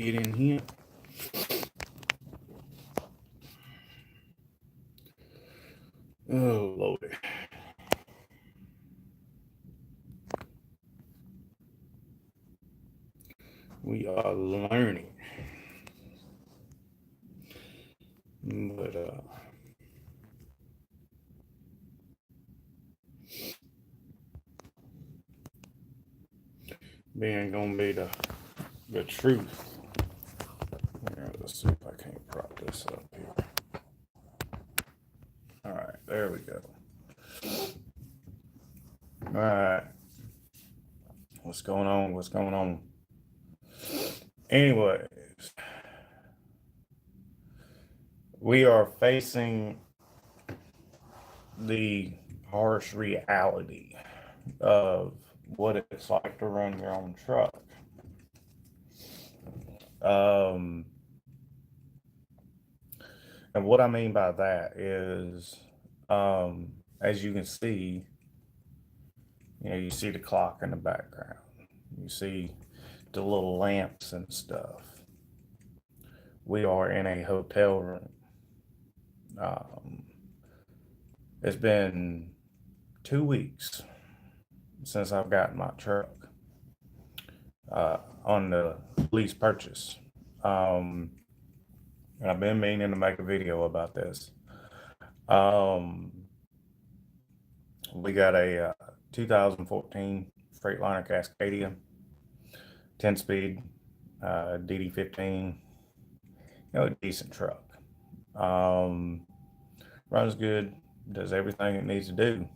get in here. Oh, Lordy. We are learning. But, being gonna be the truth. Here, let's see if I can't prop this up here. All right, there we go. All right. What's going on? What's going on? Anyways, we are facing the harsh reality of what it's like to run your own truck. And what I mean by that is, as you can see, you see the clock in the background. You see the little lamps and stuff. We are in a hotel room. It's been 2 weeks since I've gotten my truck on the lease purchase. And I've been meaning to make a video about this. We got a 2014 Freightliner Cascadia, 10-speed, DD15, a decent truck. Runs good, does everything it needs to do.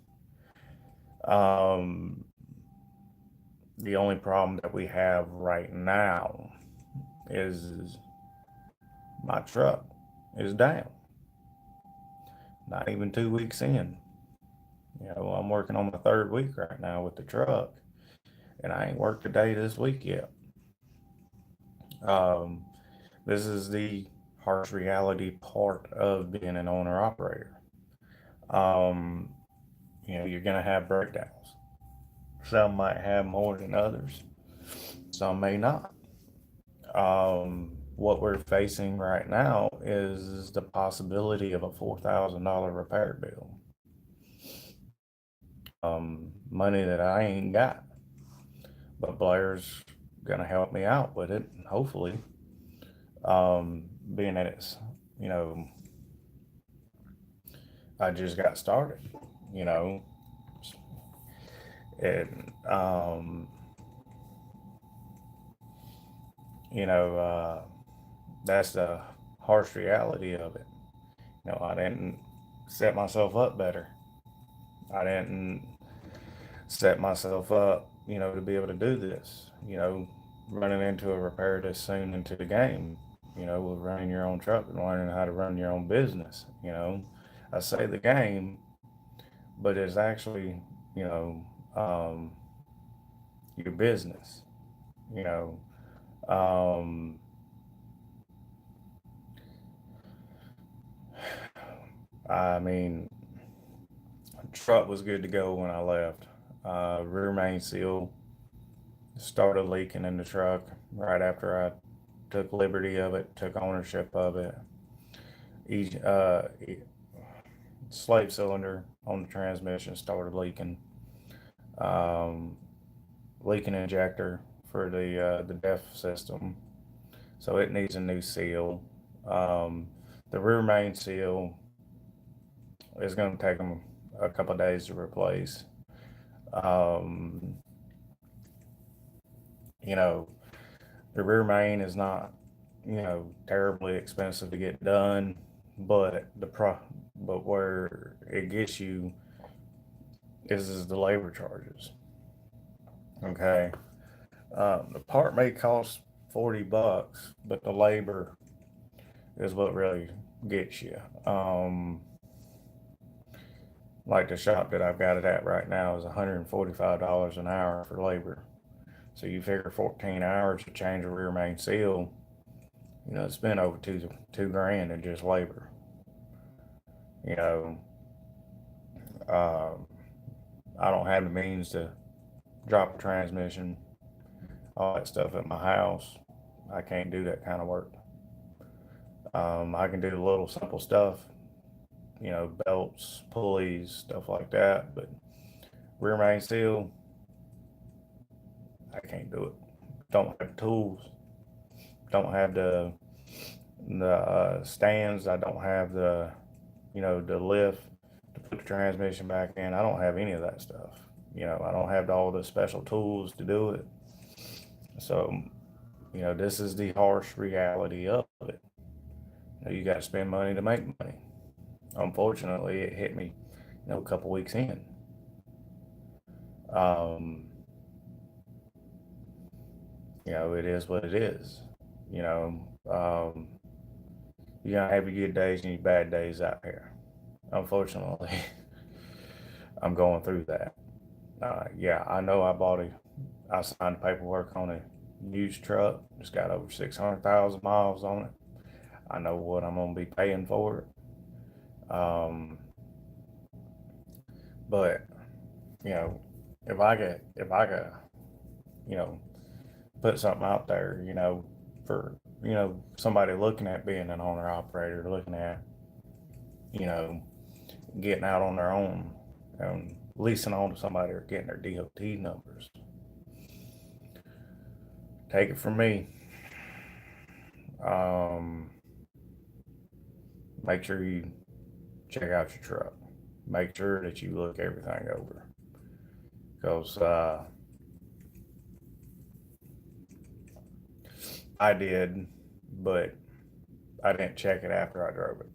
The only problem that we have right now is my truck is down. Not even 2 weeks in. I'm working on my third week right now with the truck, and I ain't worked a day this week yet. This is the harsh reality part of being an owner operator. You're gonna have breakdowns. Some might have more than others. Some may not. What we're facing right now is the possibility of a $4,000 repair bill. Money that I ain't got, but Blair's gonna help me out with it, hopefully. Being that it's, I just got started, and that's the harsh reality of it. I didn't set myself up better. I didn't set myself up, to be able to do this. Running into a repair this soon into the game, with running your own truck and learning how to run your own business. I say the game, but it's actually, your business. You know, um, I mean, truck was good to go when I left. Rear main seal started leaking in the truck right after I took liberty of it, took ownership of it. Each slave cylinder on the transmission started leaking. Um, Leaking injector for the DEF system, so it needs a new seal. The rear main seal is going to take them a couple of days to replace. Um, you know, the rear main is not, terribly expensive to get done, but but where it gets you is the labor charges. Okay, the part may cost $40, but the labor is what really gets you. Like the shop that I've got it at right now is $145 an hour for labor. So you figure 14 hours to change a rear main seal, it's been over two grand in just labor. You know, um, I don't have the means to drop a transmission, all that stuff at my house. I can't do that kind of work. I can do the little simple stuff, belts, pulleys, stuff like that, but rear main seal, I can't do it. Don't have tools. Don't have the stands. I don't have the lift to put the transmission back in. I don't have any of that stuff. I don't have all the special tools to do it. So, this is the harsh reality of it. You got to spend money to make money. Unfortunately, it hit me, a couple weeks in. Um, it is what it is. You know, um, you're gonna have your good days and your bad days out here. Unfortunately, I'm going through that. Yeah, I know I signed the paperwork on a used truck. It's got over 600,000 miles on it. I know what I'm gonna be paying for it. But you know, if I could, you know, put something out there, for somebody looking at being an owner operator, looking at you know getting out on their own, leasing on to somebody or getting their DOT numbers. Take it from me. Um, Make sure you check out your truck. Make sure that you look everything over, because I did, but I didn't check it after I drove it.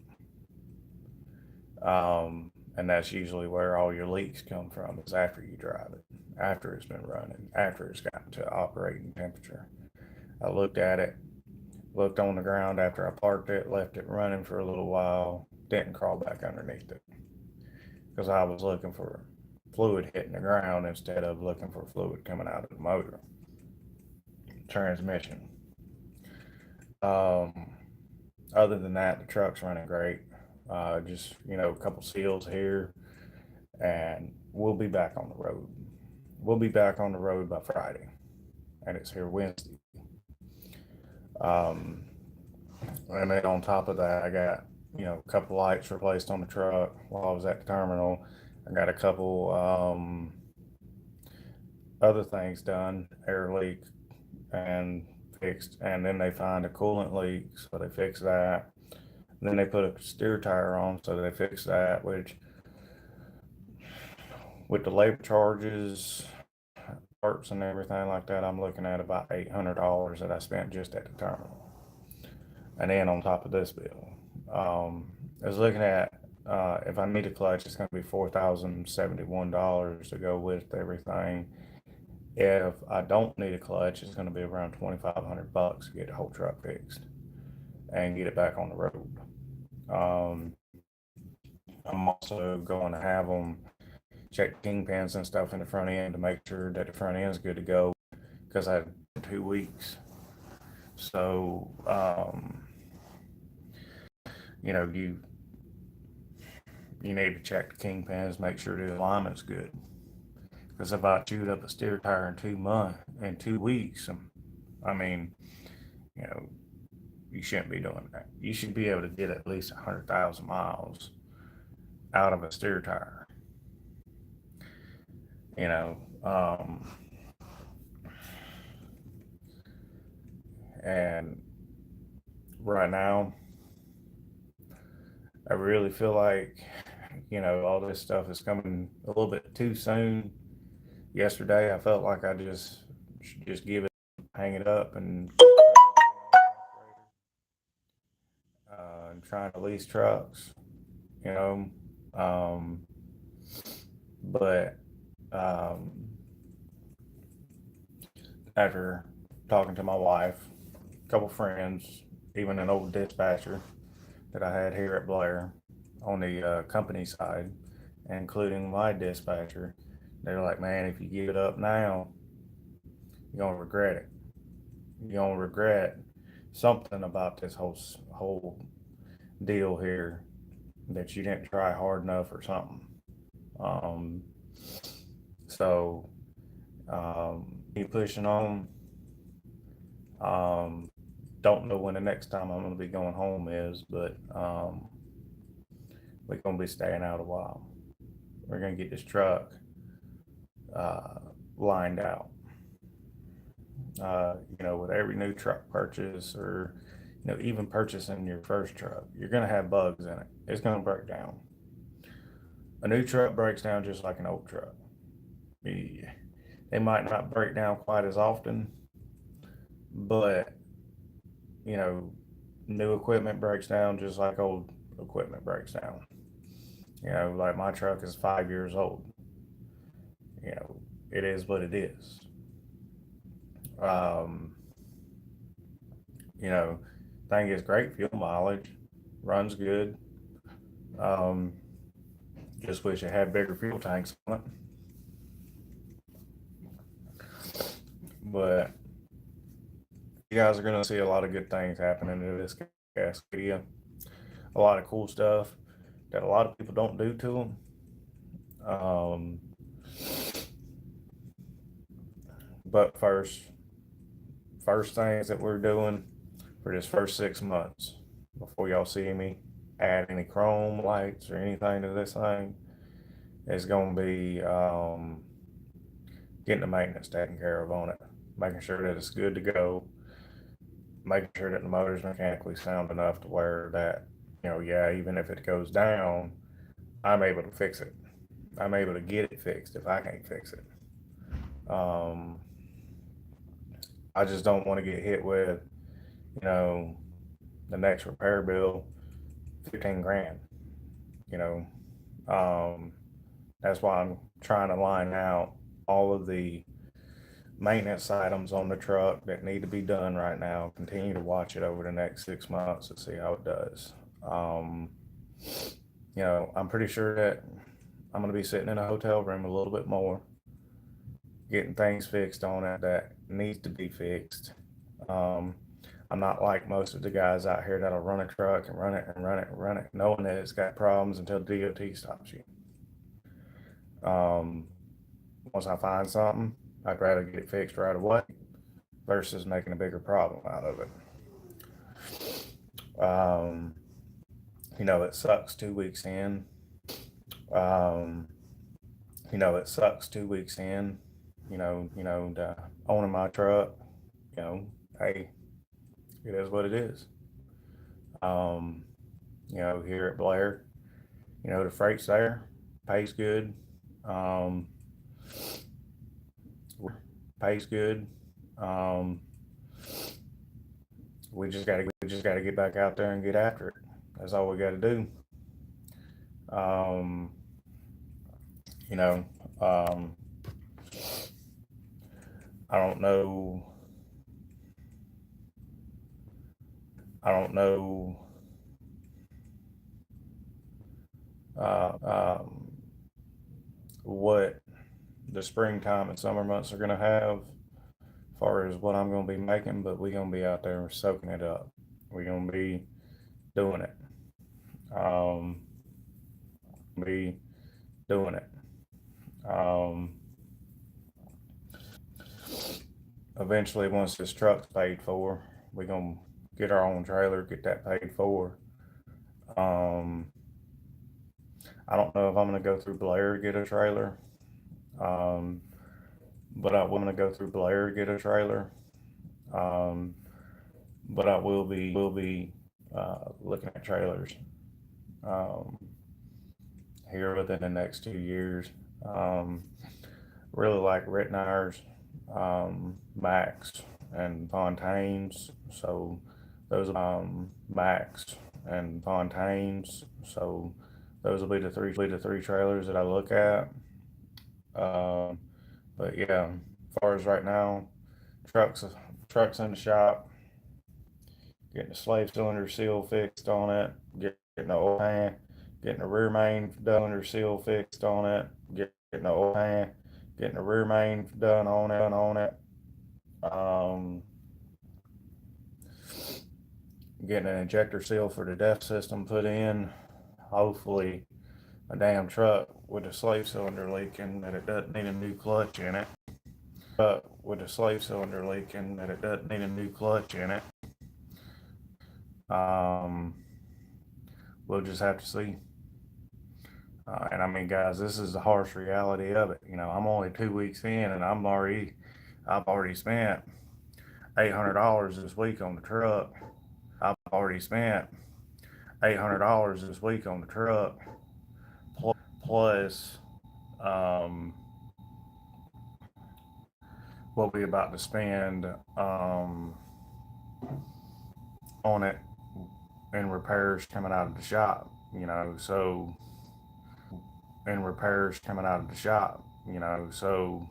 And that's usually where all your leaks come from, is after you drive it, after it's been running, after it's gotten to operating temperature. I looked at it, looked on the ground after I parked it, left it running for a little while, didn't crawl back underneath it because I was looking for fluid hitting the ground instead of looking for fluid coming out of the motor transmission. Um, Other than that, the truck's running great. Just a couple seals here, and we'll be back on the road. We'll be back on the road by Friday, and it's here Wednesday. Um, and then on top of that, I got a couple lights replaced on the truck while I was at the terminal. I got a couple other things done, air leak and fixed, and then they find a coolant leak, so they fix that. And then they put a steer tire on, so they fix that, which with the labor charges, parts and everything like that, I'm looking at about $800 that I spent just at the terminal. And then on top of this bill, I was looking at if I need a clutch, it's going to be $4,071 to go with everything. If I don't need a clutch, it's going to be around 2,500 bucks to get the whole truck fixed and get it back on the road. Um, I'm also going to have them check kingpins and stuff in the front end to make sure that the front end is good to go, because I had 2 weeks. So, you need to check the kingpins, make sure the alignment's good. Because if I chewed up a steer tire in 2 months, in 2 weeks, I mean, you know, you shouldn't be doing that. You should be able to get at least 100,000 miles out of a steer tire. You know, and right now, I really feel like, all this stuff is coming a little bit too soon. Yesterday, I felt like I just should just give it, hang it up, and I'm trying to lease trucks, you know. Um, but um, after talking to my wife, a couple friends, even an old dispatcher that I had here at Blair on the company side, including my dispatcher, they're like, man, if you give it up now, you're gonna regret it. You're gonna regret something about this whole deal here, that you didn't try hard enough or something. Um, so keep pushing on. don't know when the next time I'm going to be going home is, but we're going to be staying out a while. We're going to get this truck uh, lined out. With every new truck purchase, or even purchasing your first truck, you're going to have bugs in it. It's going to break down. A new truck breaks down just like an old truck. They might not break down quite as often, but you know, new equipment breaks down just like old equipment breaks down. Like my truck is 5 years old. You know, it is what it is. Um, you know, thing is great fuel mileage, runs good. Um, just wish it had bigger fuel tanks on it. But you guys are going to see a lot of good things happening in this Cascadia. A lot of cool stuff that a lot of people don't do to them. But first things that we're doing for this first 6 months, before y'all see me add any chrome lights or anything to this thing, is going to be getting the maintenance taken care of on it, making sure that it's good to go, making sure that the motor's mechanically sound enough to where that, yeah, even if it goes down, I'm able to fix it. I'm able to get it fixed if I can't fix it. I just don't want to get hit with, you know, the next repair bill, 15 grand. You know, um, that's why I'm trying to line out all of the maintenance items on the truck that need to be done right now. Continue to watch it over the next 6 months to see how it does. I'm pretty sure that I'm going to be sitting in a hotel room a little bit more, getting things fixed on it that needs to be fixed. I'm not like most of the guys out here that'll run a truck and run it and run it and run it, knowing that it's got problems until DOT stops you. Once I find something, I'd rather get it fixed right away versus making a bigger problem out of it. It sucks 2 weeks in. It sucks 2 weeks in. Owning my truck. Hey, it is what it is. Here at Blair, the freight's there, pays good, um, pays good. Um, we just gotta get back out there and get after it. That's all we got to do. Um, you know, um, I don't know. I don't know what the springtime and summer months are gonna have, as far as what I'm gonna be making, but we're gonna be out there soaking it up. We're gonna be doing it. Um, be doing it. Um, Eventually, once this truck's paid for, we're gonna get our own trailer, get that paid for. Um, I don't know if I'm gonna go through Blair to get a trailer, um, but I want to go through Blair to get a trailer. Um, but I will be looking at trailers um, here within the next 2 years. Um, really like Rittenhours, Max, and Fontaines. So those Max and Fontaines. So those will be the three trailers that I look at. Um, but yeah, as far as right now, trucks trucks in the shop, getting the slave cylinder seal fixed on it, getting the oil pan, getting the rear main cylinder seal fixed on it, getting the oil pan, getting the rear main done on it. Um, Getting an injector seal for the DEF system put in. Hopefully, a damn truck with a slave cylinder leaking that it doesn't need a new clutch in it. With a slave cylinder leaking that it doesn't need a new clutch in it. Um, we'll just have to see. And I mean, guys, this is the harsh reality of it. I'm only 2 weeks in, and I've already spent $800 this week on the truck. I've already spent $800 this week on the truck, plus um, what we about to spend on it in repairs coming out of the shop. In repairs coming out of the shop. So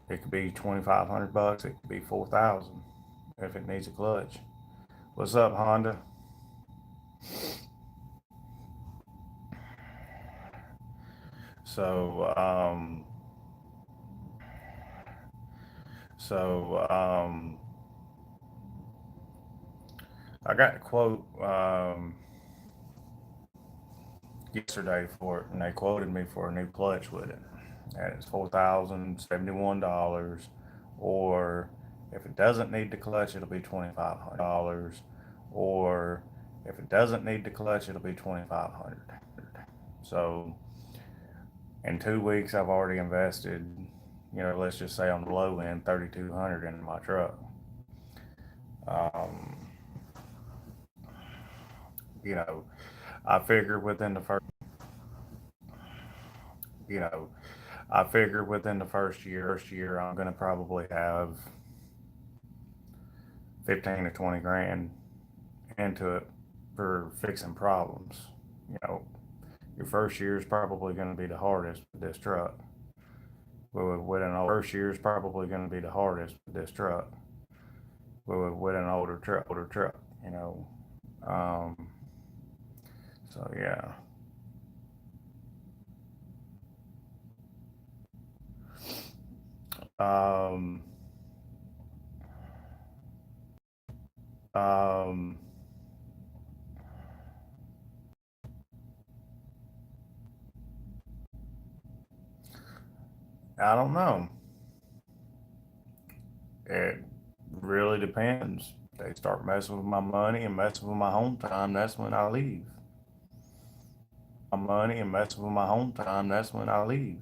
it could be 2,500 bucks. It could be 4,000 if it needs a clutch. What's up, Honda? So, so I got a quote yesterday for it, and they quoted me for a new clutch with it, and it's $4,071. Or if it doesn't need the clutch, it'll be $2,500. Or if it doesn't need the clutch, it'll be 2,500. So in 2 weeks, I've already invested, let's just say on the low end, 3,200 in my truck. Um, you know, I figure within the you know, I figure within the first year, I'm going to probably have 15 to 20 grand into it for fixing problems. You know, your first year is probably going to be the hardest with this truck. First year is probably going to be the hardest with this truck. With an older truck. You know, um, so yeah. Um, um, I don't know. It really depends. They start messing with my money and messing with my home time. That's when I leave. That's when I leave.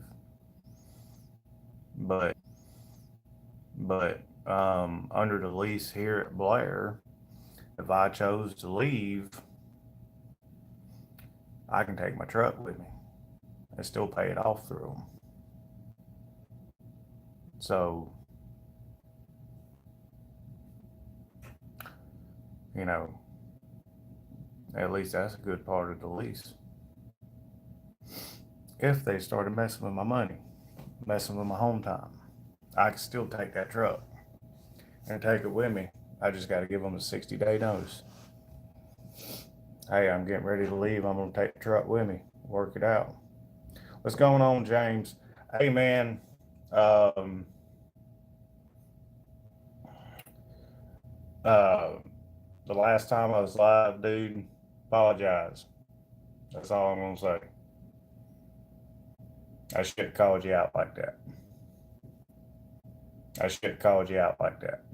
But under the lease here at Blair, if I chose to leave, I can take my truck with me and still pay it off through them. So, you know, at least that's a good part of the lease. If they started messing with my money, messing with my home time, I can still take that truck and take it with me. I just got to give them a 60-day notice. Hey, I'm getting ready to leave. I'm going to take the truck with me, work it out. What's going on, James? Hey, man. Um, uh, the last time I was live, dude, apologize. That's all I'm going to say. I should have called you out like that. I should have called you out like that.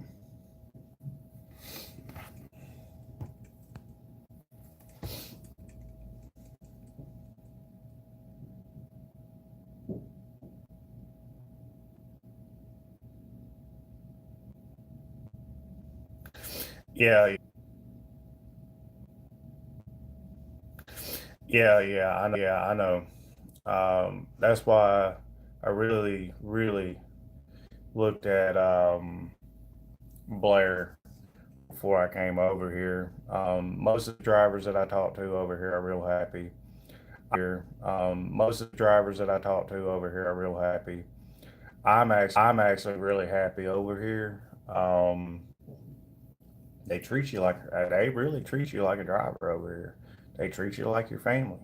Yeah, yeah, I know. That's why I really, really looked at Blair before I came over here. Most of the drivers that I talk to over here are real happy. Most of the drivers that I talk to over here are real happy. I'm actually really happy over here. They really treat you like a driver over here. They treat you like your family.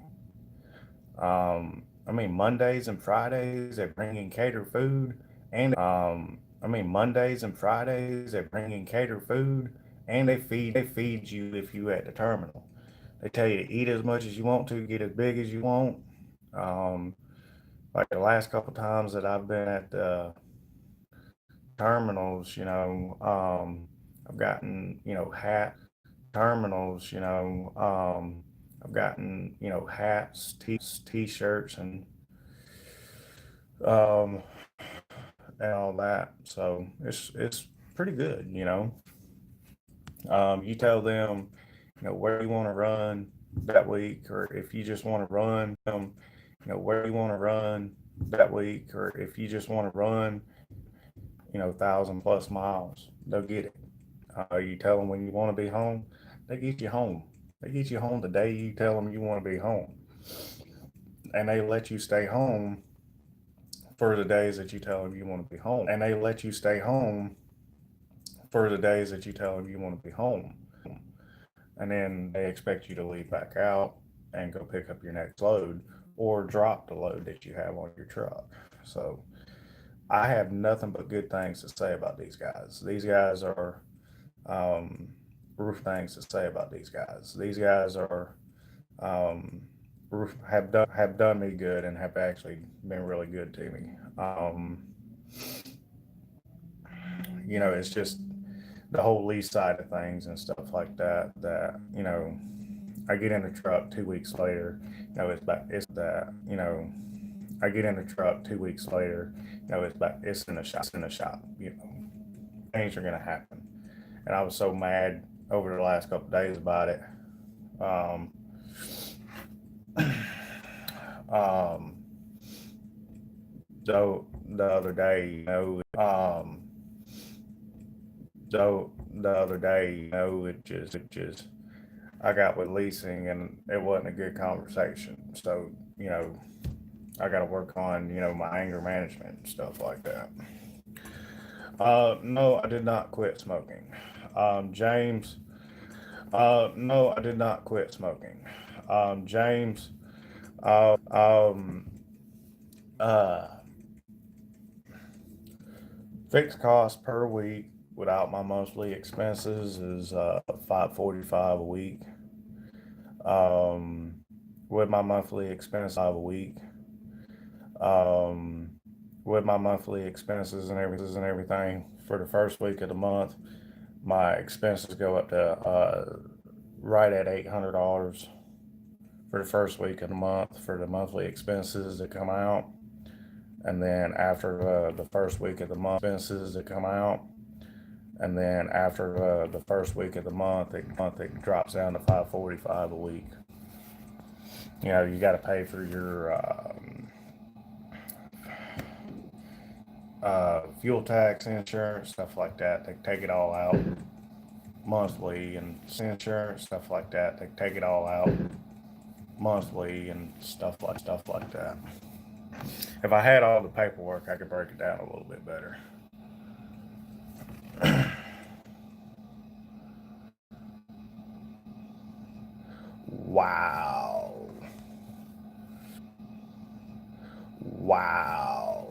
I mean, Mondays and Fridays they bring in cater food, and Mondays and Fridays they bring in cater food, and they feed you if you at the terminal. They tell you to eat as much as you want to, get as big as you want. Um, like the last couple times that I've been at the terminals, I've gotten, hat. terminals, I've gotten, hats, t-shirts, um, and all that. So it's pretty good. You tell them, where you want to run that week, or if you just want to run, where you want to run that week, or if you just want to run, 1,000+ miles, they'll get it. You tell them when you want to be home, they get you home. They get you home the day you tell them you want to be home, and they let you stay home for the days that you tell them you want to be home, and they let you stay home for the days that you tell them you want to be home. And then they expect you to leave back out and go pick up your next load or drop the load that you have on your truck. So I have nothing but good things to say about these guys. These guys are um, things to say about these guys. These guys are um, have done me good and have actually been really good to me. It's just the whole lease side of things and stuff like that. I get in the truck 2 weeks later. It's back. It's that. I get in the truck 2 weeks later. It's back. It's in the shop. It's in the shop. Things are gonna happen. And I was so mad over the last couple of days about it. Um, um, though the other day, it just I got with leasing and it wasn't a good conversation. So, I got to work on, my anger management and stuff like that. No, I did not quit smoking. James, no, I did not quit smoking. James, um, uh, fixed cost per week without my monthly expenses is $545 a week. Um, with my monthly expense a week. Um, with my monthly expenses and everything for the first week of the month, my expenses go up to right at $800 for the first week of the month for the monthly expenses to come out. And then after the first week of the month, expenses to come out. And then after the first week of the month, it drops down to $545 a week. You got to pay for your fuel tax, insurance, stuff like that. They take it all out monthly, and insurance, stuff like that. They take it all out monthly and stuff like that. If I had all the paperwork, I could break it down a little bit better. Wow. Wow.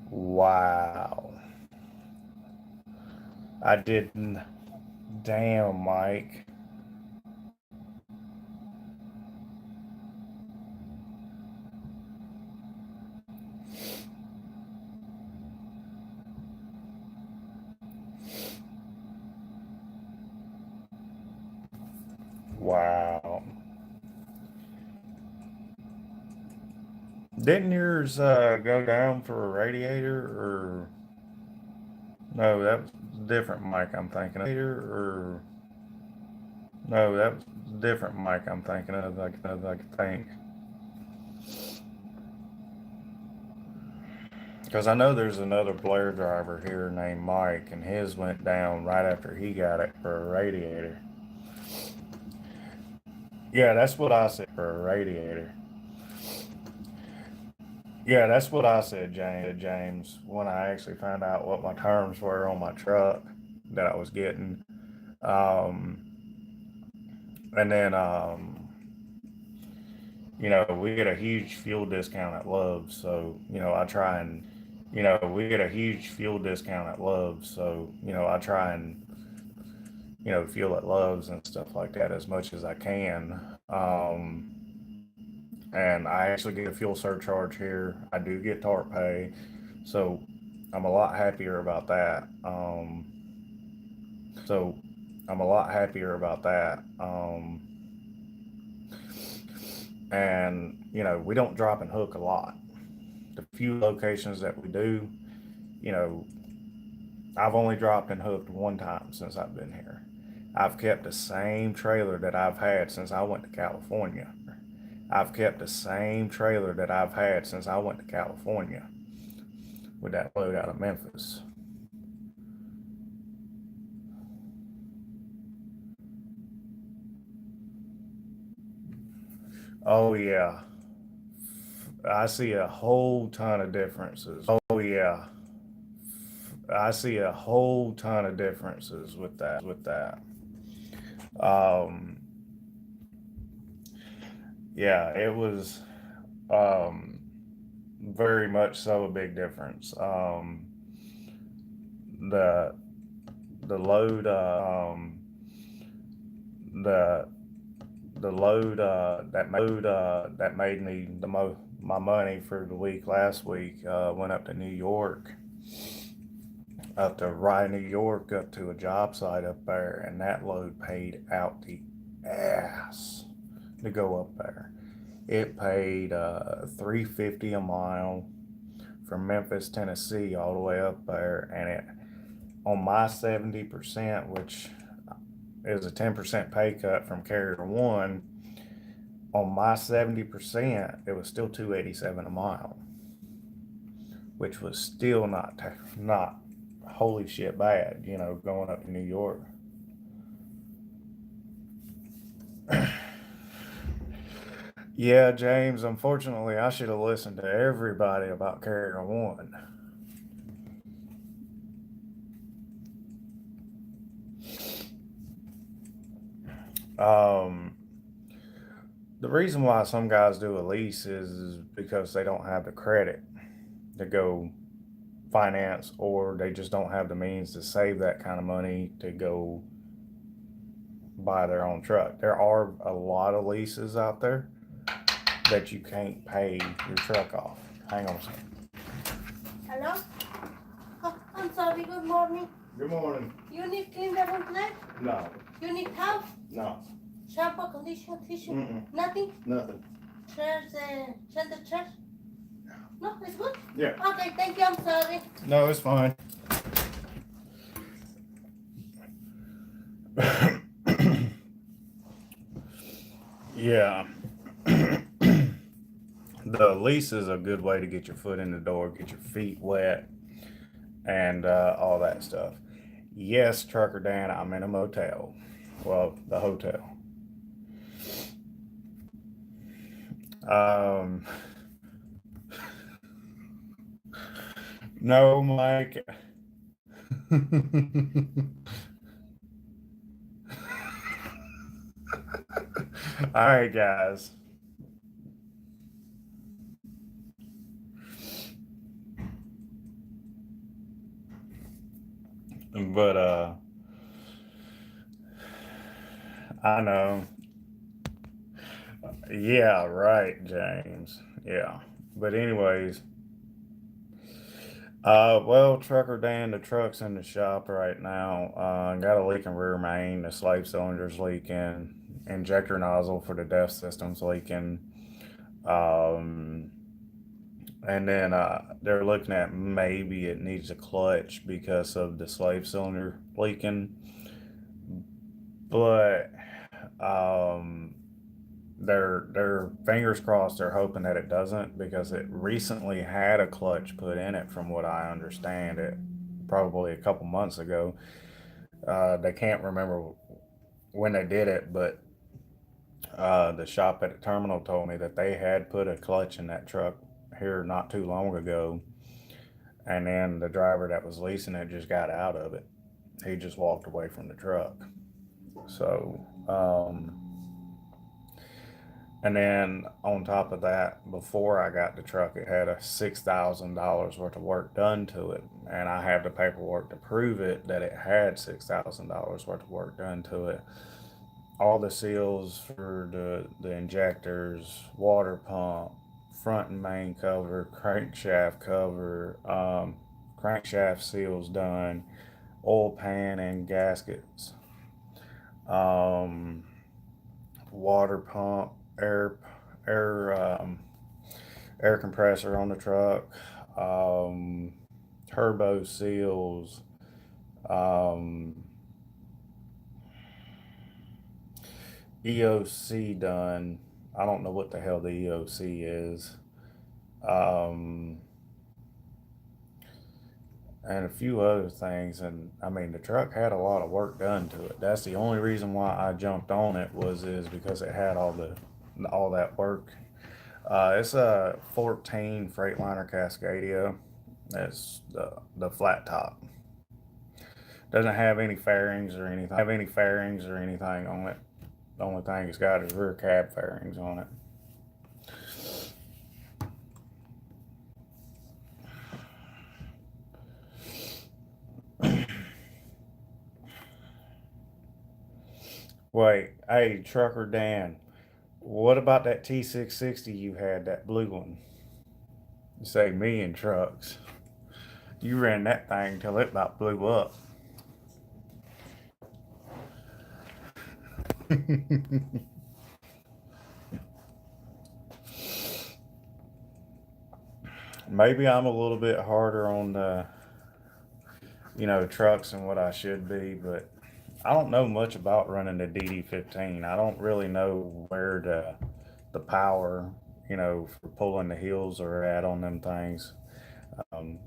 Wow. I didn't. Damn, Mike. Wow. Didn't yours go down for a radiator, or no? That was a different mic I'm thinking of. Or no, that was a different mic I'm thinking of. I think because I know there's another Blair driver here named Mike, and his went down right after he got it for a radiator. Yeah, that's what I said for a radiator. Yeah, that's what I said, James, when I actually found out what my terms were on my truck that I was getting. Um, and then, we get a huge fuel discount at Love's. So, I try and, we get a huge fuel discount at Love's. So, I try and, fuel at Love's and stuff like that as much as I can. And I actually get a fuel surcharge here. I do get TARP pay, so I'm a lot happier about that. So I'm a lot happier about that. And we don't drop and hook a lot. The few locations that we do, you know, I've only dropped and hooked one time since I've been here. I've kept the same trailer that I've had since I went to California. I've kept the same trailer that I've had since I went to California with that load out of Memphis. Oh yeah, I see a whole ton of differences. Oh yeah, I see a whole ton of differences with that. Um, yeah, it was um, very much so a big difference. The the load the the load that made me my money for the week last week went up to New York, up to Rye, New York, up to a job site up there, and that load paid out the ass to go up there. It paid $3.50 a mile from Memphis, Tennessee, all the way up there, and it on my 70%, which is a 10% pay cut from Carrier One. On my 70%, it was still $2.87 a mile, which was still not holy shit bad, going up to New York. Yeah, James, unfortunately, I should have listened to everybody about Carrier One. Um, the reason why some guys do a lease is because they don't have the credit to go finance, or they just don't have the means to save that kind of money to go buy their own truck. There are a lot of leases out there that you can't pay your truck off. Hang on a second. Hello? Oh, I'm sorry, good morning. Good morning. You need clean the room today? No. You need towel? No. Shampoo, conditioner, tissue? Mm-mm. Nothing? Nothing. Trash, send the trash? No, it's good? Yeah. Okay, thank you, I'm sorry. No, it's fine. Yeah. The lease is a good way to get your foot in the door, get your feet wet, and all that stuff. Yes, Trucker Dan, I'm in a motel. Well, the hotel. Um, no, Mike. All right, guys. But I know. Yeah, right, James. Yeah. But anyways, well, Trucker Dan, the truck's in the shop right now. Got a leaking rear main, the slave cylinder's leaking, injector nozzle for the DEF system's leaking. Um, and then they're looking at maybe it needs a clutch because of the slave cylinder leaking. But um, they're fingers crossed. They're hoping that it doesn't, because it recently had a clutch put in it, from what I understand it, probably a couple months ago. They can't remember when they did it, but the shop at the terminal told me that they had put a clutch in that truck here not too long ago, and then the driver that was leasing it just got out of it. He just walked away from the truck. So, and then on top of that, before I got the truck, it had a $6,000 worth of work done to it, and I have the paperwork to prove it that it had $6,000 worth of work done to it. All the seals for the injectors, water pump, front and main cover, crankshaft cover, crankshaft seals done, oil pan and gaskets, um, water pump, air, air compressor on the truck, um, turbo seals, um, EOC done. I don't know what the hell the EOC is. Um, and a few other things. And I mean, the truck had a lot of work done to it. That's the only reason why I jumped on it is because it had all that work. It's a 14 Freightliner Cascadia. It's the flat top. Doesn't have any fairings or anything on it. The only thing it's got is rear cab fairings on it. Wait, hey, Trucker Dan, what about that T660 you had, that blue one? You say me and trucks. You ran that thing till it about blew up. Maybe I'm a little bit harder on the, trucks than what I should be, but I don't know much about running the DD15. I don't really know where the power, for pulling the heels are at on them things.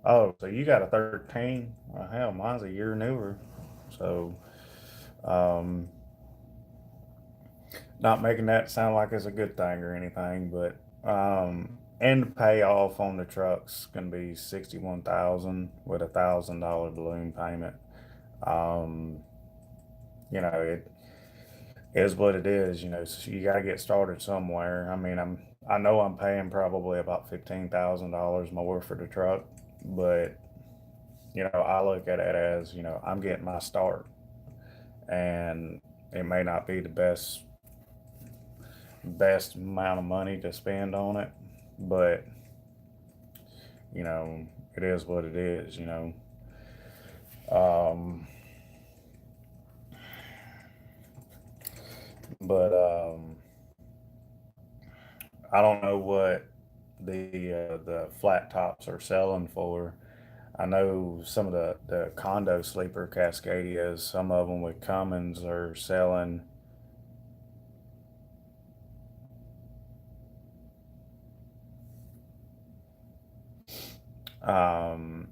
Oh, so you got a 13? Well, hell, mine's a year newer. So, um, not making that sound like it's a good thing or anything, but and the payoff on the truck's gonna be 61,000 with $1,000 balloon payment. Um, it is what it is. So you got to get started somewhere. I mean, I know I'm paying probably about $15,000 more for the truck, but I look at it as I'm getting my start, and it may not be the best amount of money to spend on it, but it is what it is. Um, but I don't know what the flat tops are selling for. I know some of the condo sleeper Cascadias, some of them with Cummins are selling. Um,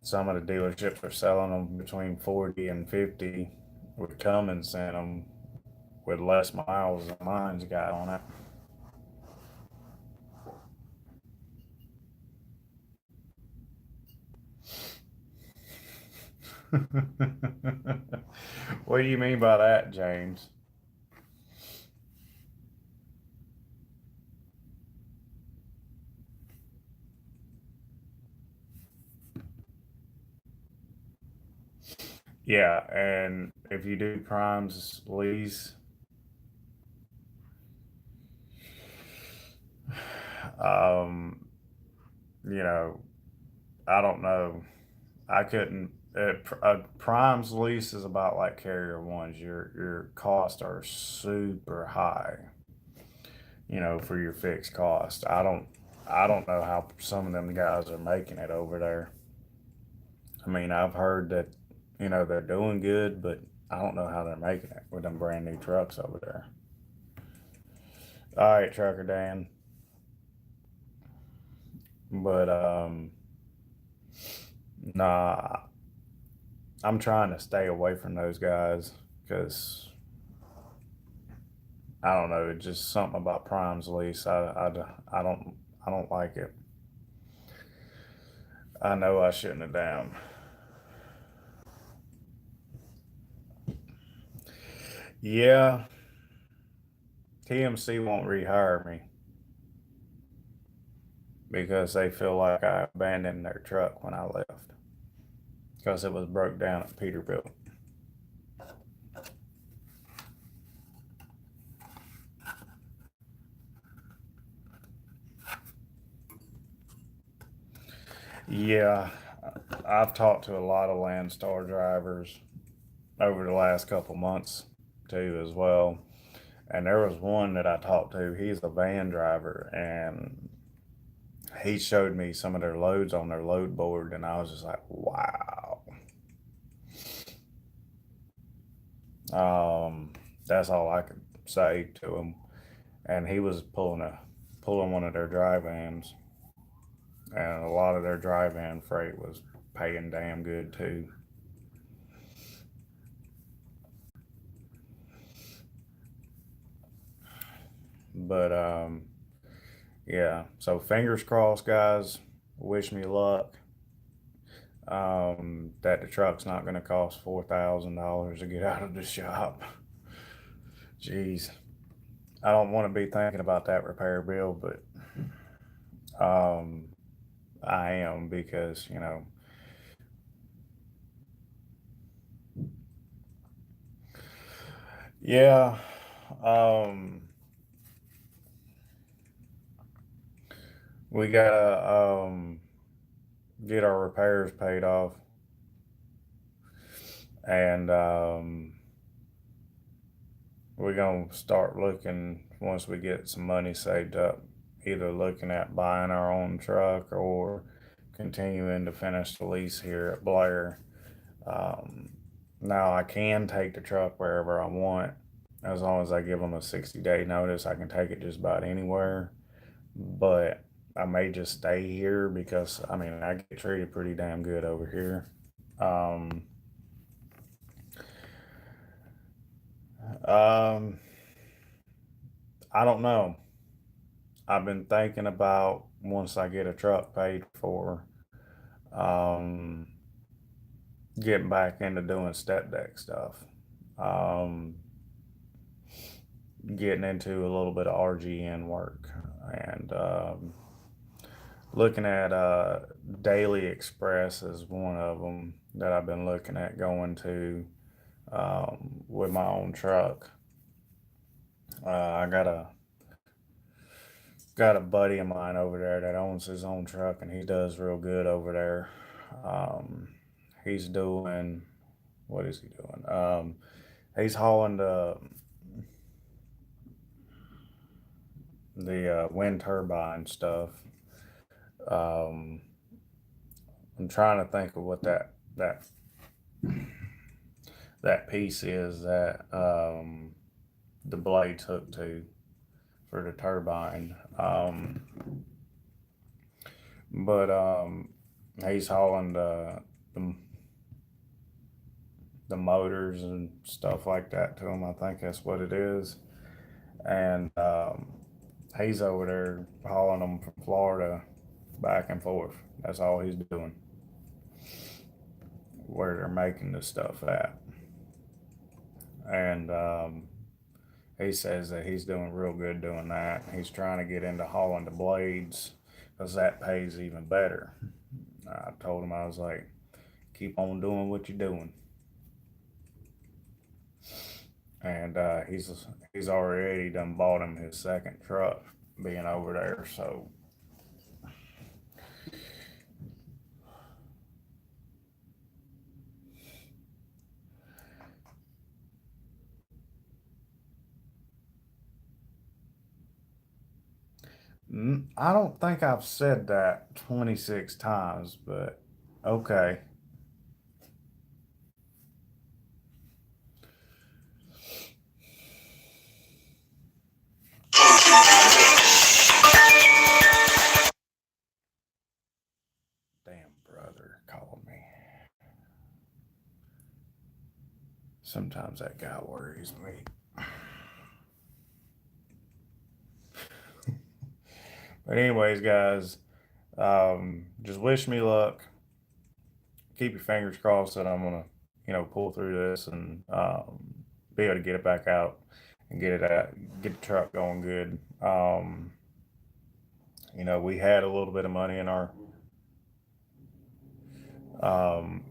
some of the dealerships are selling them between 40 and 50 with Cummins in them with less miles than mine's got on it. What do you mean by that, James? Yeah, and if you do primes lease, um, you know, I don't know. I couldn't. A primes lease is about like carrier ones. Your costs are super high. For your fixed cost. I don't know how some of them guys are making it over there. I mean, I've heard that they're doing good, but I don't know how they're making it with them brand new trucks over there. All right, Trucker Dan. But nah, I'm trying to stay away from those guys because I don't know. It's just something about Prime's lease. I don't like it. I know I shouldn't have damn. Yeah, TMC won't rehire me because they feel like I abandoned their truck when I left because it was broke down at Peterbilt. Yeah, I've talked to a lot of Landstar drivers over the last couple months too, as well. And there was one that I talked to. He's a van driver, and he showed me some of their loads on their load board, and I was just like, wow. That's all I could say to him. And he was pulling one of their dry vans, and a lot of their dry van freight was paying damn good too. But yeah. So fingers crossed, guys. Wish me luck. That the truck's not going to cost $4,000 to get out of the shop. Jeez, I don't want to be thinking about that repair bill, but um, I am, because yeah, um, we gotta get our repairs paid off, and we're gonna start looking, once we get some money saved up, either looking at buying our own truck or continuing to finish the lease here at Blair. Um, Now I can take the truck wherever I want, as long as I give them a 60-day notice. I can take it just about anywhere, but I may just stay here because I mean I get treated pretty damn good over here. Um, um, I don't know. I've been thinking about, once I get a truck paid for, um, getting back into doing step deck stuff. Um, Getting into a little bit of RGN work, and looking at Daily Express is one of them that I've been looking at going to, with my own truck. I got a buddy of mine over there that owns his own truck, and he does real good over there. Um, he's doing, what is he doing? He's hauling the wind turbine stuff. Um, I'm trying to think of what that piece is that the blades hook to for the turbine. But he's hauling the the motors and stuff like that to him. I think that's what it is. And he's over there hauling them from Florida back and forth. That's all he's doing, where they're making this stuff at. And he says that he's doing real good doing that. He's trying to get into hauling the blades because that pays even better. I told him, I was like, keep on doing what you're doing. And he's already done bought him his second truck being over there. So I don't think I've said that 26 times, but okay. Damn brother called me. Sometimes that guy worries me. But anyways, guys, just wish me luck. Keep your fingers crossed that I'm gonna, pull through this, and be able to get it back out and get the truck going good. We had a little bit of money in our um,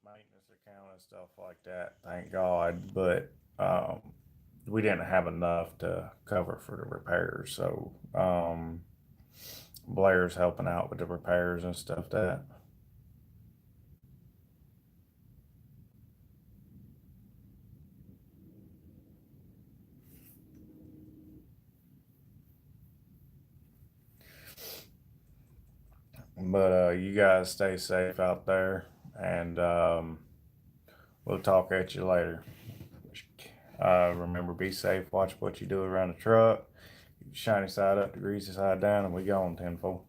maintenance account and stuff like that, thank God, but we didn't have enough to cover for the repairs. So Blair's helping out with the repairs and stuff that. But you guys stay safe out there, and we'll talk at you later. Remember, be safe. Watch what you do around the truck. Shiny side up, the greasy side down, and we go on 10-4.